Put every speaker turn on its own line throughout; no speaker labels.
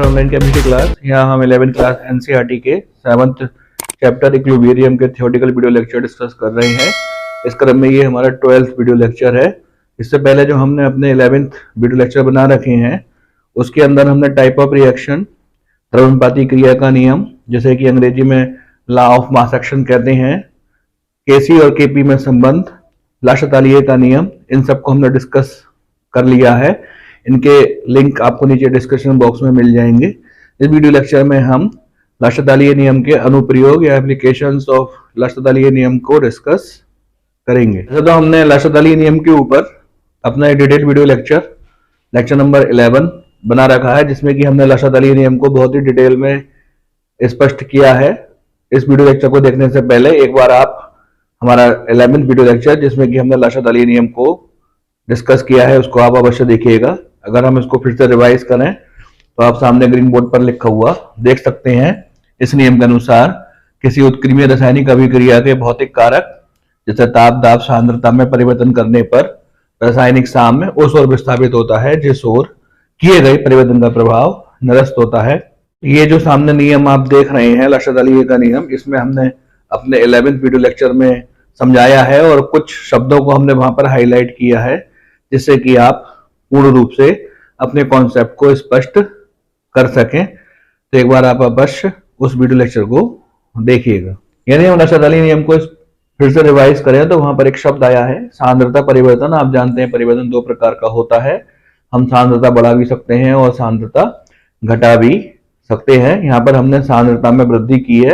Online chemistry class. यहाँ हम 11th class NCERT के 7th चैप्टर इक्विलिब्रियम के थियोरेटिकल वीडियो लेक्चर डिस्कस कर रहे हैं। इस क्रम में ये हमारा 12th वीडियो लेक्चर है। इससे पहले जो हमने अपने 11th वीडियो लेक्चर बना रखे हैं उसके अंदर हमने टाइप ऑफ रिएक्शन, द्रव्यनुपाती क्रिया का नियम, जैसे कि अंग्रेजी में लॉ ऑफ मास एक्शन कहते हैं, केसी और केपी में संबंध, लाशतालिये का नियम, इन सबको हमने डिस्कस कर लिया है। इनके लिंक आपको नीचे डिस्क्रिप्शन बॉक्स में मिल जाएंगे। इस वीडियो लेक्चर में हम लाशतालिये नियम के अनुप्रयोग या एप्लीकेशंस ऑफ लाशतालिये नियम को डिस्कस करेंगे। तो हमने लाशतालिये नियम के ऊपर अपना डिटेल वीडियो लेक्चर नंबर 11 बना रखा है, जिसमें कि हमने लाशतालिये नियम को बहुत ही डिटेल में स्पष्ट किया है। इस वीडियो लेक्चर को देखने से पहले एक बार आप हमारा 11th वीडियो लेक्चर, जिसमें कि हमने लाशतालिये नियम को डिस्कस किया है, उसको आप अवश्य देखिएगा। अगर हम इसको फिर से रिवाइज करें तो आप सामने ग्रीन बोर्ड पर लिखा हुआ देख सकते हैं। इस नियम के अनुसार किसी उत्क्रमणीय रासायनिक अभिक्रिया के भौतिक कारक जैसे ताप, दाब, सांद्रता में परिवर्तन करने पर रासायनिक साम्य उस ओर विस्थापित होता है जिस ओर किए गए परिवर्तन का प्रभाव निरस्त होता है। ये जो सामने नियम आप देख रहे हैं लाशतालिये का नियम, इसमें हमने अपने 11th वीडियो लेक्चर में समझाया है और कुछ शब्दों को हमने वहां पर हाईलाइट किया है, जिससे कि आप पूर्ण रूप से अपने कॉन्सेप्ट को स्पष्ट कर सकें। तो एक बार आप अवश्य उस वीडियो लेक्चर को देखिएगा। यानी हम लाशतालिये नियम को फिर से रिवाइज करें तो वहां पर एक शब्द आया है सांद्रता परिवर्तन। आप जानते हैं परिवर्तन दो प्रकार का होता है। हम सांद्रता बढ़ा भी सकते हैं और सांद्रता घटा भी सकते हैं। यहाँ पर हमने सांद्रता में वृद्धि की है।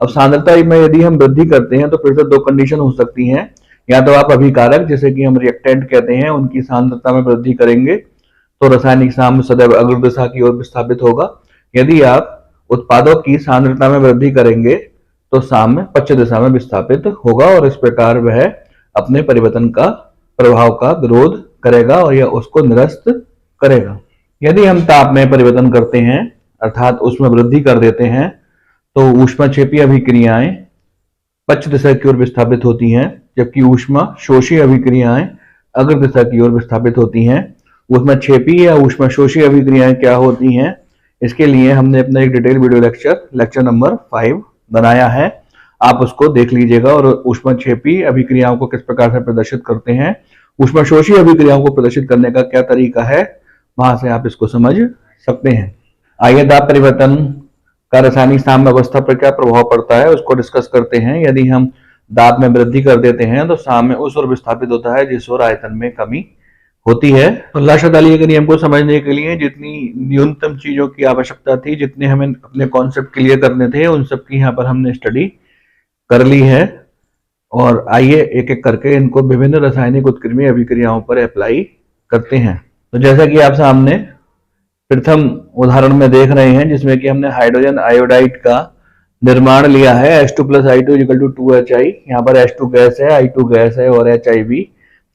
अब सांद्रता में यदि हम वृद्धि करते हैं तो फिर से दो कंडीशन हो सकती हैं। या तो आप अभिकारक, जैसे कि हम रिएक्टेंट कहते हैं, उनकी सांद्रता में वृद्धि करेंगे तो रासायनिक साम्य सदैव अग्र दिशा की ओर विस्थापित होगा। यदि आप उत्पादों की सांद्रता में वृद्धि करेंगे तो साम्य पश्चिम दिशा में विस्थापित होगा और इस प्रकार वह अपने परिवर्तन का प्रभाव का विरोध करेगा और यह उसको निरस्त करेगा। यदि हम ताप में परिवर्तन करते हैं अर्थात उसमें वृद्धि कर देते हैं तो ऊष्माक्षेपी अभिक्रियाएं पश्चिम दिशा की ओर विस्थापित होती हैं, जबकि ऊष्माशोषी अभिक्रियाएं अग्र दिशा की ओर विस्थापित होती हैं। ऊष्माक्षेपी या ऊष्माशोषी अभिक्रियाएं क्या होती हैं, इसके लिए हमने अपना एक डिटेल वीडियो लेक्चर नंबर 5 बनाया है। आप उसको देख लीजिएगा और ऊष्माक्षेपी अभिक्रियाओं को किस प्रकार से प्रदर्शित करते हैं, ऊष्माशोषी अभिक्रियाओं को प्रदर्शित करने का क्या तरीका है, वहां से आप इसको समझ सकते हैं। आइए दाब परिवर्तन का रासायनिक साम्य अवस्था पर क्या प्रभाव पड़ता है उसको डिस्कस करते हैं। यदि हम दाब में वृद्धि कर देते हैं तो साम्य उस ओर विस्थापित होता है जिस ओर आयतन में कमी होती है। तो लाशतालिये के नियम को समझने के लिए जितनी न्यूनतम चीजों की आवश्यकता थी, जितने हमें अपने कॉन्सेप्ट क्लियर करने थे, उन सब की यहाँ पर हमने स्टडी कर ली है। और आइए एक एक करके इनको विभिन्न रासायनिक उत्क्रमणीय अभिक्रियाओं पर अप्लाई करते हैं। तो जैसा कि आप सामने प्रथम उदाहरण में देख रहे हैं, जिसमें कि हमने हाइड्रोजन आयोडाइड का निर्माण लिया है H2 + I2 = 2HI। यहाँ पर H2 गैस है, I2 गैस है और HI भी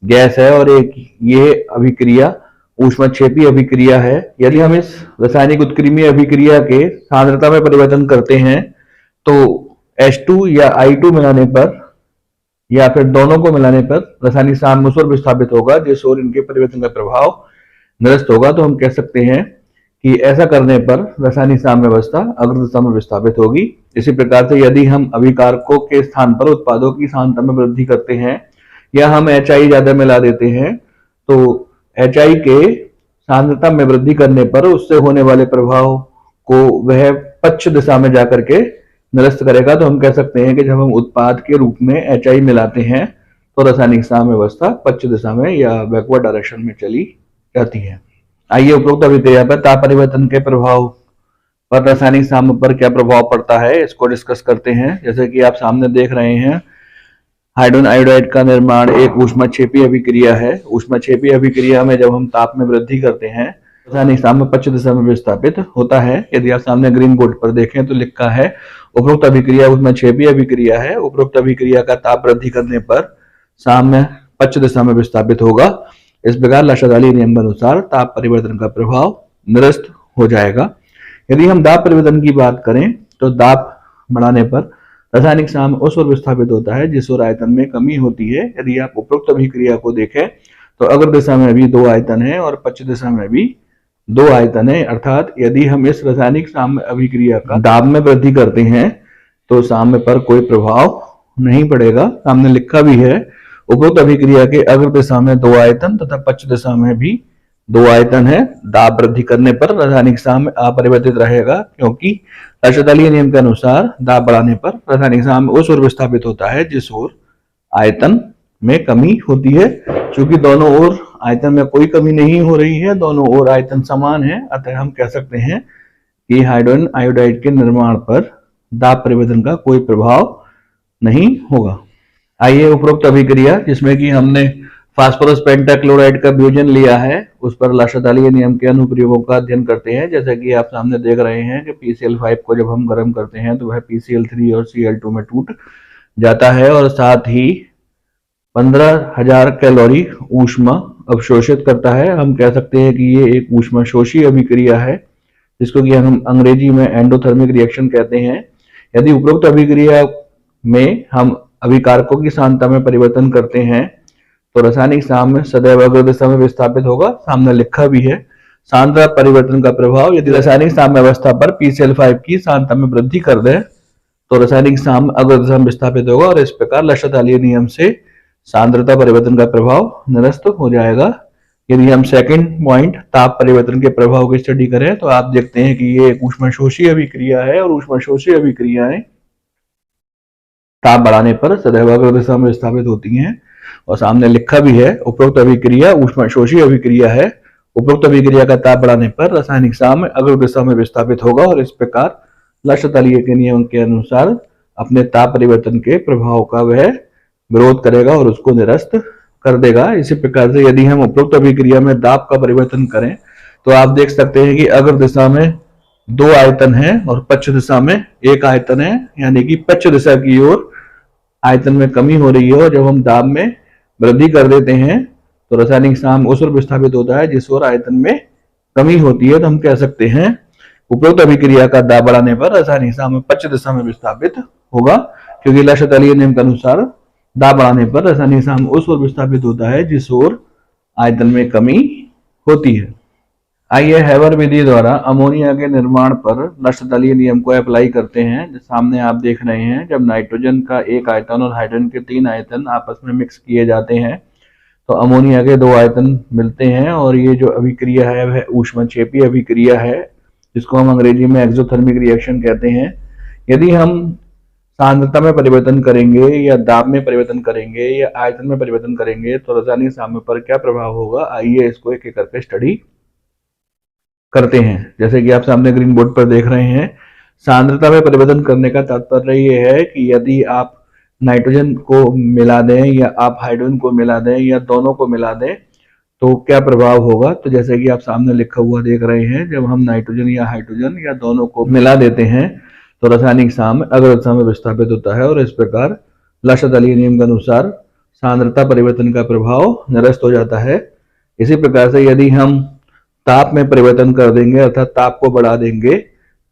गैस है और एक ये अभिक्रिया ऊष्माक्षेपी अभिक्रिया है। यदि हम इस रासायनिक उत्क्रमणीय अभिक्रिया के सांद्रता में परिवर्तन करते हैं तो H2 या I2 मिलाने पर या फिर दोनों को मिलाने पर रासायनिक साम्य उस ओर विस्थापित होगा जिस ओर इनके परिवर्तन का प्रभाव निरस्त होगा। तो हम कह सकते हैं कि ऐसा करने पर रासायनिक साम्य अवस्था अग्र दिशा में विस्थापित होगी। इसी प्रकार से यदि हम अभिकारकों के स्थान पर उत्पादों की सांद्रता में वृद्धि करते हैं या हम HI ज्यादा मिला देते हैं तो HI के सांद्रता में वृद्धि करने पर उससे होने वाले प्रभाव को वह पश्चिम दिशा में जाकर के निरस्त करेगा। तो हम कह सकते हैं कि जब हम उत्पाद के रूप में HI मिलाते हैं तो रासायनिक साम्य अवस्था पश्चिम दिशा में या बैकवर्ड डायरेक्शन में चली जाती है। आइए उपरोक्त अभिक्रिया पर ताप परिवर्तन के प्रभाव पर रासायनिक साम्य पर क्या प्रभाव पड़ता है इसको डिस्कस करते हैं। जैसे कि आप सामने देख रहे हैं हाइड्रोजन आयोडाइड का निर्माण एक ऊष्माक्षेपी अभिक्रिया है। ऊष्माक्षेपी अभिक्रिया में जब हम ताप में वृद्धि करते हैं रासायनिक साम्य पश्चिम दिशा में विस्थापित होता है। यदि आप सामने ग्रीन बोर्ड पर देखें तो लिखा है उपरोक्त अभिक्रिया ऊष्माक्षेपी अभिक्रिया है। उपरोक्त अभिक्रिया का ताप वृद्धि करने पर साम्य पश्चिम दिशा में विस्थापित होगा। इस प्रकार लाशतालिये नियम के अनुसार ताप परिवर्तन का प्रभाव निरस्त हो जाएगा। यदि हम दाब परिवर्तन की बात करें तो दाब बढ़ाने पर रासायनिक साम्य उस ओर विस्थापित होता है जिस ओर आयतन में कमी होती है। यदि आप उपरोक्त अभिक्रिया को देखें तो अग्र दिशा में भी 2 आयतन है और पश्चिम दिशा में भी दो आयतन है, अर्थात यदि हम इस रासायनिक साम्य अभिक्रिया का दाब में वृद्धि करते हैं तो साम्य पर कोई प्रभाव नहीं पड़ेगा। सामने लिखा भी है, उपरोक्त अभिक्रिया के अग्र दिशा में दो आयतन तथा पश्च दिशा में भी दो आयतन है। दाब वृद्धि करने पर रासायनिक साम्य अपरिवर्तित रहेगा, क्योंकि अष्टदलीय नियम के अनुसार दाब बढ़ाने पर रासायनिक साम्य उस ओर विस्थापित होता है जिस ओर आयतन में कमी होती है। क्योंकि दोनों ओर आयतन में कोई कमी नहीं हो रही है, दोनों ओर आयतन समान है, अतः हम कह सकते हैं कि हाइड्रोजन आयोडाइड के निर्माण पर दाब परिवर्तन का कोई प्रभाव नहीं होगा। आइए उपरोक्त अभिक्रिया जिसमें कि हमने फास्फोरस पेंटाक्लोराइड का वियोजन लिया है उस पर लाशदालीय नियम के अनुप्रयोगों का अध्ययन करते हैं। जैसे कि आप सामने देख रहे हैं कि PCl5 को जब हम गर्म करते हैं तो वह PCl3 और Cl2 में टूट जाता है और साथ ही 15,000 कैलोरी ऊष्मा अवशोषित करता है। हम कह सकते हैं कि ये एक ऊष्माशोषी अभिक्रिया है, जिसको कि हम अंग्रेजी में एंडोथर्मिक रिएक्शन कहते हैं। यदि उपरोक्त अभिक्रिया में हम अभिकारकों की सांद्रता में परिवर्तन करते हैं तो रासायनिक साम्य सदैव अग्र दिशा में विस्थापित होगा। सामने लिखा भी है, सांद्रता परिवर्तन का प्रभाव। यदि रासायनिक साम्य अवस्था पर PCl5 की सांद्रता में वृद्धि कर दे तो रासायनिक साम्य अग्र दिशा में विस्थापित होगा और इस प्रकार लाशदालीय नियम से सांद्रता परिवर्तन का प्रभाव निरस्त हो जाएगा। यदि हम सेकंड पॉइंट ताप परिवर्तन के प्रभाव की स्टडी करें तो आप देखते हैं कि ये एक ऊष्माशोषी अभिक्रिया है और ऊष्माशोषी अभिक्रियाएं ताप बढ़ाने पर सदैव अग्र दिशा में विस्थापित होती हैं। और सामने लिखा भी है, उपरोक्त अभिक्रिया ऊष्माशोषी अभिक्रिया है। उपरोक्त अभिक्रिया का ताप बढ़ाने पर रासायनिक साम्य अग्र दिशा में विस्थापित होगा और इस प्रकार लाशदालीय के नियम के अनुसार अपने ताप परिवर्तन के प्रभाव का वह विरोध करेगा और उसको निरस्त कर देगा। इसी प्रकार से यदि हम उपरोक्त अभिक्रिया में दाब का परिवर्तन करें तो आप देख सकते हैं कि अग्र दिशा में दो आयतन है और पश्च दिशा में एक आयतन है, यानी कि पश्च दिशा की ओर आयतन में कमी हो रही है और जब हम दाब में वृद्धि कर देते हैं तो रासायनिक साम्य उस ओर विस्थापित होता है जिस ओर आयतन में कमी होती है। तो हम कह सकते हैं उपरोक्त अभिक्रिया का दाब बढ़ाने पर रासायनिक साम्य पश्च दिशा में विस्थापित होगा, क्योंकि लाशदालीय नियम के अनुसार दाब बढ़ाने पर रासायनिक साम्य उस ओर विस्थापित होता है जिस ओर आयतन में कमी होती है। आइए हैबर विधि द्वारा अमोनिया के निर्माण पर लाशदालीय नियम को अप्लाई करते हैं। सामने आप देख रहे हैं, जब नाइट्रोजन का एक आयतन और हाइड्रोजन के तीन आयतन आपस में मिक्स किए जाते हैं तो अमोनिया के दो आयतन मिलते हैं और ये जो अभिक्रिया है वह ऊष्माक्षेपी अभिक्रिया है, जिसको हम अंग्रेजी में एक्सोथर्मिक रिएक्शन कहते हैं। यदि हम सांद्रता में परिवर्तन करेंगे या दाब में परिवर्तन करेंगे या आयतन में परिवर्तन करेंगे तो रासायनिक साम्य पर क्या प्रभाव होगा, आइए इसको एक एक करके स्टडी करते हैं। जैसे कि आप सामने ग्रीन बोर्ड पर देख रहे हैं, सांद्रता में परिवर्तन करने का तात्पर्य ये है कि यदि आप नाइट्रोजन को मिला दें या आप हाइड्रोजन को मिला दें या दोनों को मिला दें तो क्या प्रभाव होगा। तो जैसे कि आप सामने लिखा हुआ देख रहे हैं, जब हम नाइट्रोजन या हाइड्रोजन या दोनों को मिला देते हैं तो रासायनिक साम्य अग्र दिशा में विस्थापित होता है और इस प्रकार लाशदालीय नियम के अनुसार सांद्रता परिवर्तन का प्रभाव निरस्त हो जाता है। इसी प्रकार से यदि हम ताप में परिवर्तन कर देंगे अर्थात ताप को बढ़ा देंगे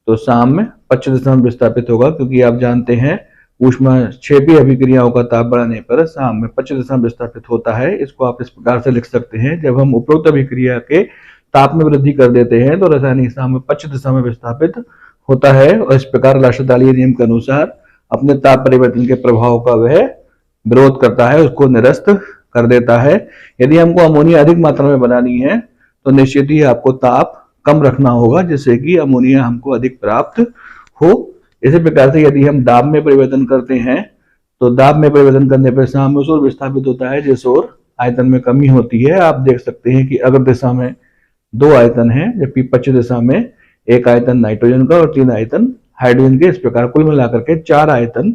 तो साम्य पश्च दिशा में विस्थापित होगा, क्योंकि आप जानते हैं ऊष्माक्षेपी अभिक्रियाओं का ताप बढ़ाने पर साम्य पश्च दिशा में विस्थापित होता है। इसको आप इस प्रकार से लिख सकते हैं, जब हम उपरोक्त अभिक्रिया के ताप में वृद्धि कर देते हैं तो रासायनिक साम्य पश्च दिशा में विस्थापित होता है और इस प्रकार लाशदालीय नियम के अनुसार अपने ताप परिवर्तन के प्रभाव का वह विरोध करता है, उसको निरस्त कर देता है। यदि हमको अमोनिया अधिक मात्रा में बनानी है तो निश्चित ही आपको ताप कम रखना होगा, जिससे कि अमोनिया हमको अधिक प्राप्त हो। इसी प्रकार से यदि हम दाब में परिवर्तन करते हैं तो दाब में परिवर्तन करने पर साम्य उस ओर विस्थापित होता है जिस ओर आयतन में कमी होती है। आप देख सकते हैं कि अग्र दिशा में दो आयतन है, जबकि पश्च दिशा में एक आयतन नाइट्रोजन का और तीन आयतन हाइड्रोजन के। इस प्रकार कुल मिलाकर के चार आयतन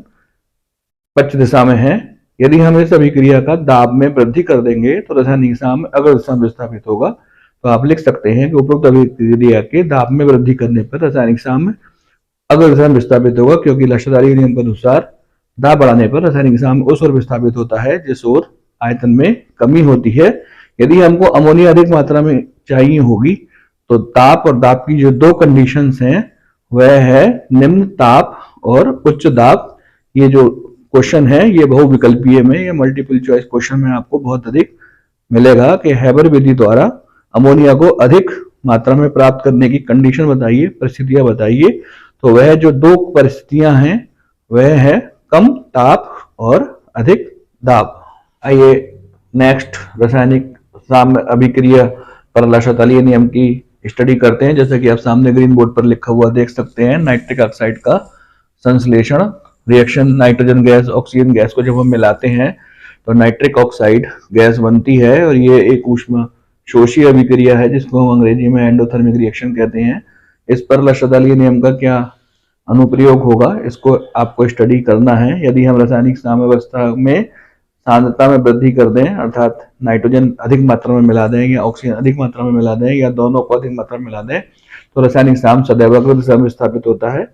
पश्च दिशा में है। यदि हम इस अभिक्रिया का दाब में वृद्धि कर देंगे तो रासायनिक साम्य अग्र दिशा में विस्थापित होगा। तो आप लिख सकते हैं कि उपरोक्त अभिक्रिया के दाब में वृद्धि करने पर रासायनिक साम्य अग्र दिशा में विस्थापित होगा, क्योंकि लाशदालीय नियम के अनुसार दाब बढ़ाने पर रासायनिक साम्य उस ओर विस्थापित होता है जिस ओर आयतन में कमी होती है। यदि हमको अमोनिया अधिक मात्रा में चाहिए होगी तो ताप और दाब की जो दो कंडीशंस हैं वह है निम्न ताप और उच्च दाब। ये जो क्वेश्चन है ये बहुविकल्पीय में या मल्टीपल चॉइस क्वेश्चन में आपको बहुत अधिक मिलेगा कि हैबर विधि द्वारा अमोनिया को अधिक मात्रा में प्राप्त करने की कंडीशन बताइए, परिस्थितियां बताइए। तो वह जो दो परिस्थितियां हैं वह है कम ताप और अधिक दाब। आइए नेक्स्ट रासायनिक साम्य अभिक्रिया पर लाशातालीय नियम की स्टडी करते हैं। जैसे कि आप सामने ग्रीन बोर्ड पर लिखा हुआ देख सकते हैं, नाइट्रिक ऑक्साइड का संश्लेषण reaction. Nitrogen gas oxygen gas को जब हम मिलाते हैं तो नाइट्रिक ऑक्साइड गैस बनती है और ये एक ऊष्मा शोषी अभिक्रिया है जिसको हम अंग्रेजी में एंडोथर्मिक रिएक्शन कहते हैं। इस पर लाशातालीय नियम का क्या अनुप्रयोग होगा, इसको आपको स्टडी करना है। यदि हम रासायनिक साम्यावस्था में सांद्रता में वृद्धि कर दें, अर्थात नाइट्रोजन अधिक मात्रा में मिला दें या ऑक्सीजन अधिक मात्रा में मिला दें या दोनों को अधिक मात्रा में मिला दें, तो रासायनिक साम सदैव अग्र दिशा में विस्थापित होता है।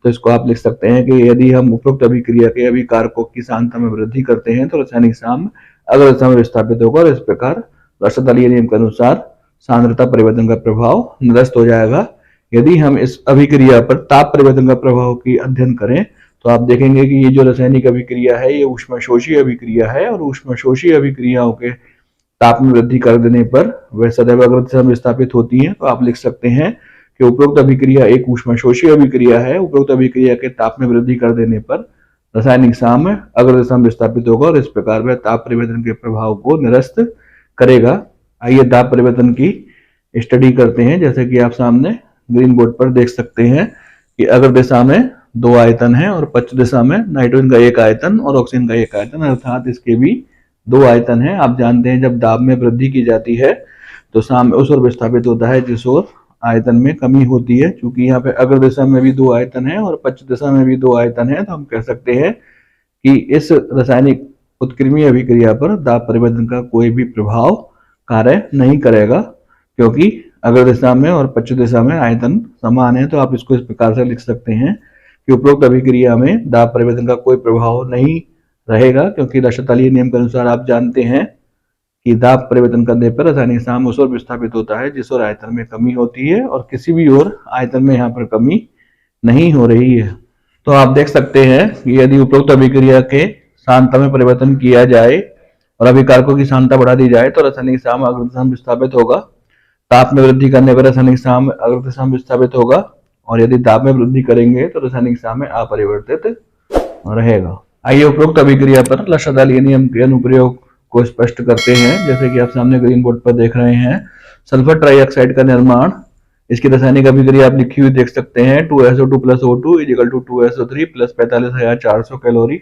तो इसको आप लिख सकते हैं कि यदि हम उपरोक्त अभिक्रिया के अभिकारकों की सांद्रता में वृद्धि करते हैं तो रासायनिक साम अग्र दिशा में विस्थापित होगा और इस प्रकार लाशातालीय नियम के अनुसार सांद्रता परिवर्तन का प्रभाव निरस्त हो जाएगा। यदि हम इस अभिक्रिया पर ताप परिवर्तन का प्रभाव की अध्ययन करें तो आप देखेंगे कि ये जो रासायनिक अभिक्रिया है ये ऊष्माशोषी अभिक्रिया है और ऊष्माशोषी अभिक्रियाओं के ताप में वृद्धि कर देने पर वह सदैव अग्र दिशा में विस्थापित होती है। तो आप लिख सकते हैं कि उपरोक्त अभिक्रिया एक ऊष्माशोषी अभिक्रिया है। उपरोक्त अभिक्रिया के ताप में वृद्धि कर देने पर रासायनिक साम्य अग्र दिशा में विस्थापित होगा और इस प्रकार वह ताप परिवर्तन के प्रभाव को निरस्त करेगा। आइए ताप परिवर्तन की स्टडी करते हैं। जैसे कि आप सामने ग्रीन बोर्ड पर देख सकते हैं कि अग्र दिशा में दो आयतन है और पश्चिम दिशा में नाइट्रोजन का एक आयतन और ऑक्सीजन का एक आयतन, अर्थात इसके भी दो आयतन है। आप जानते हैं जब दाब में वृद्धि की जाती है तो साम्य उस ओर विस्थापित होता है जिस ओर आयतन में कमी होती है। क्योंकि यहाँ पे अग्र दिशा में भी दो आयतन है और पश्चिम दिशा में भी दो आयतन है, तो हम कह सकते हैं कि इस रासायनिक उत्क्रमणीय अभिक्रिया पर दाब परिवर्तन का कोई भी प्रभाव कार्य नहीं करेगा, क्योंकि अग्र दिशा में और पश्चिम दिशा में आयतन समान है। तो आप इसको इस प्रकार से लिख सकते हैं कि उपरोक्त अभिक्रिया में दाब परिवर्तन का कोई प्रभाव नहीं रहेगा, क्योंकि लाशातालीय नियम के अनुसार आप जानते हैं कि दाब परिवर्तन करने पर रासायनिक साम उस ओर विस्थापित होता है जिस ओर आयतन में कमी होती है और किसी भी ओर आयतन में यहाँ पर कमी नहीं हो रही है। तो आप देख सकते हैं कि यदि उपरोक्त अभिक्रिया के सांद्रता में परिवर्तन किया जाए और अभिकारकों की सांद्रता बढ़ा दी जाए तो रासायनिक साम अग्र दिशा में विस्थापित होगा। ताप में वृद्धि करने पर रासायनिक साम अग्र दिशा में विस्थापित होगा और यदि दाब में वृद्धि करेंगे तो रासायनिक साम अपरिवर्तित रहेगा। आइए उपरोक्त अभिक्रिया पर लाशातालीय नियम के अनुप्रयोग को स्पष्ट करते हैं। जैसे कि आप सामने ग्रीन बोर्ड पर देख रहे हैं, सल्फर ट्राइऑक्साइड का निर्माण, इसकी रासायनिक अभिक्रिया आप लिखी हुई देख सकते हैं। 2SO2 + O2 = 2SO3 + 45,400 calorie.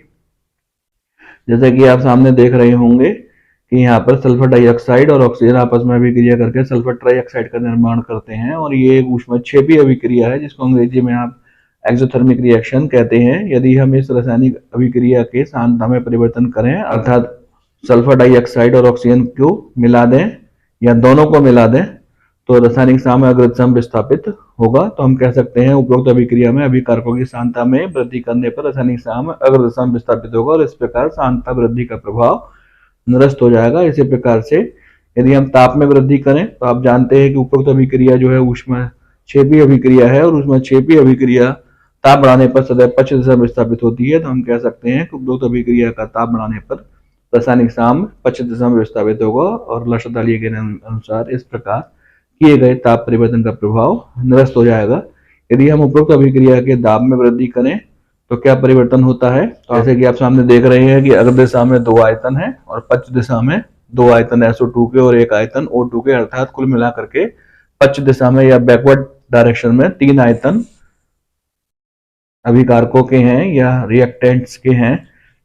जैसे कि आप सामने देख रहे होंगे कि यहाँ पर सल्फर डाइऑक्साइड और ऑक्सीजन आपस में अभिक्रिया करके सल्फर ट्राइऑक्साइड का निर्माण करते हैं और ये एक ऊष्माक्षेपी अभिक्रिया है जिसको अंग्रेजी में आप एक्सोथर्मिक रिएक्शन कहते हैं। यदि हम इस रासायनिक अभिक्रिया के सांद्रता में परिवर्तन करें, अर्थात सल्फर डाइऑक्साइड और ऑक्सीजन को मिला दें या दोनों को मिला दें, तो रासायनिक साम अग्र दिशा में विस्थापित होगा। तो हम कह सकते हैं उपरोक्त अभिक्रिया में अभिकारकों की सांद्रता में वृद्धि करने पर रासायनिक साम अग्र दिशा में विस्थापित होगा और इस प्रकार सांद्रता वृद्धि का प्रभाव निरस्त हो जाएगा। इसी प्रकार से यदि हम ताप में वृद्धि करें तो आप जानते हैं कि उपरोक्त अभिक्रिया जो है ऊष्माक्षेपी अभिक्रिया है और ऊष्माक्षेपी अभिक्रिया ताप बढ़ाने पर सदैव पश्चिम दिशा में विस्थापित होती है। तो हम कह सकते हैं कि उपरोक्त अभिक्रिया का ताप बढ़ाने पर रासायनिक साम पश्चिम दिशा में विस्थापित होगा और लाशातालीय के अनुसार इस प्रकार किए गए ताप परिवर्तन का प्रभाव निरस्त हो जाएगा। यदि हम उपरोक्त अभिक्रिया के दाब में वृद्धि करें तो क्या परिवर्तन होता है, जैसे कि आप सामने देख रहे हैं कि अग्र दिशा में दो आयतन है और पश्चिम दिशा में दो आयतन SO2 के और एक आयतन O2 के, अर्थात कुल मिलाकर के पश्चिम दिशा में या बैकवर्ड डायरेक्शन में तीन आयतन अभिकारकों के हैं या रिएक्टेंट्स के हैं।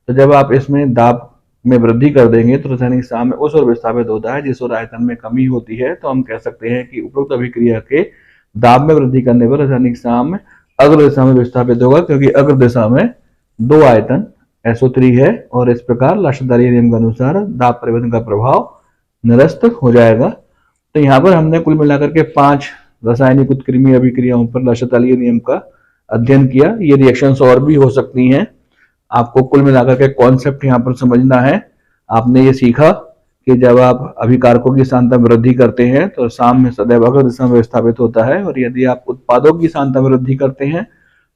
तो जब आप इसमें दाब में वृद्धि कर देंगे तो रासायनिक साम उस ओर विस्थापित होता है जिस ओर आयतन में कमी होती है। तो हम कह सकते हैं कि उपरोक्त अभिक्रिया के दाब में वृद्धि करने पर रासायनिक साम अग्र दिशा में विस्थापित होगा, क्योंकि अग्र दिशा में दो आयतन SO3 है और इस प्रकार लाशातालीय नियम के अनुसार दाब परिवर्तन का प्रभाव निरस्त हो जाएगा। तो यहाँ पर हमने कुल मिलाकर के 5 रासायनिक उत्क्रमणीय अभिक्रियाओं पर लाशातालीय नियम का अध्ययन किया। ये रिएक्शंस और भी हो सकती हैं, आपको कुल मिलाकर के कॉन्सेप्ट यहाँ पर समझना है। आपने ये सीखा कि जब आप अभिकारकों की सांद्रता में वृद्धि करते हैं तो साम में सदैव अग्र दिशा में विस्थापित होता है और यदि आप उत्पादों की सांद्रता में वृद्धि करते हैं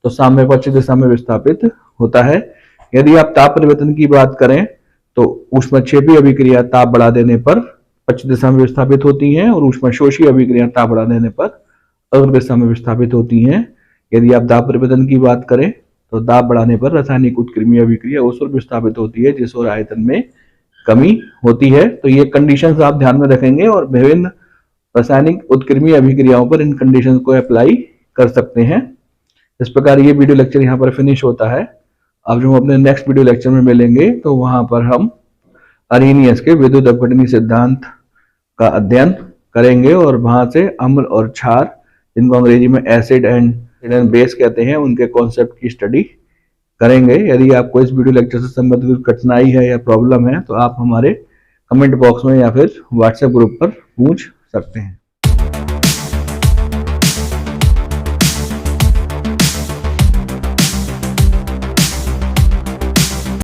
तो साम में पश्चिम दिशा में विस्थापित होता है। यदि आप ताप परिवर्तन की बात करें तो ऊष्माक्षेपी अभिक्रिया ताप बढ़ा देने पर पश्चिम दिशा में विस्थापित होती हैं और ऊष्माशोषी अभिक्रियाएं ताप बढ़ा देने पर अग्र दिशा में विस्थापित होती हैं। यदि आप दाब परिवर्तन की बात करें तो दाब बढ़ाने पर रासायनिक उत्क्रमणीय अभिक्रिया उस ओर विस्थापित होती है जिस ओर आयतन में कमी होती है। तो ये कंडीशंस आप ध्यान में रखेंगे और विभिन्न रासायनिक उत्क्रमणीय अभिक्रियाओं पर इन कंडीशंस को अप्लाई कर सकते हैं। इस प्रकार ये वीडियो लेक्चर यहाँ पर फिनिश होता है। अब जो हम अपने नेक्स्ट वीडियो लेक्चर में मिलेंगे तो वहां पर हम अरेनियस के विद्युत अपघटनीय सिद्धांत का अध्ययन करेंगे और वहां से अम्ल और क्षार, जिनको अंग्रेजी में एसिड एंड बेस कहते हैं, उनके कॉन्सेप्ट की स्टडी करेंगे। यदि आपको इस वीडियो लेक्चर से संबंधित कठिनाई है या प्रॉब्लम है तो आप हमारे कमेंट बॉक्स में या फिर व्हाट्सएप ग्रुप पर पूछ सकते हैं।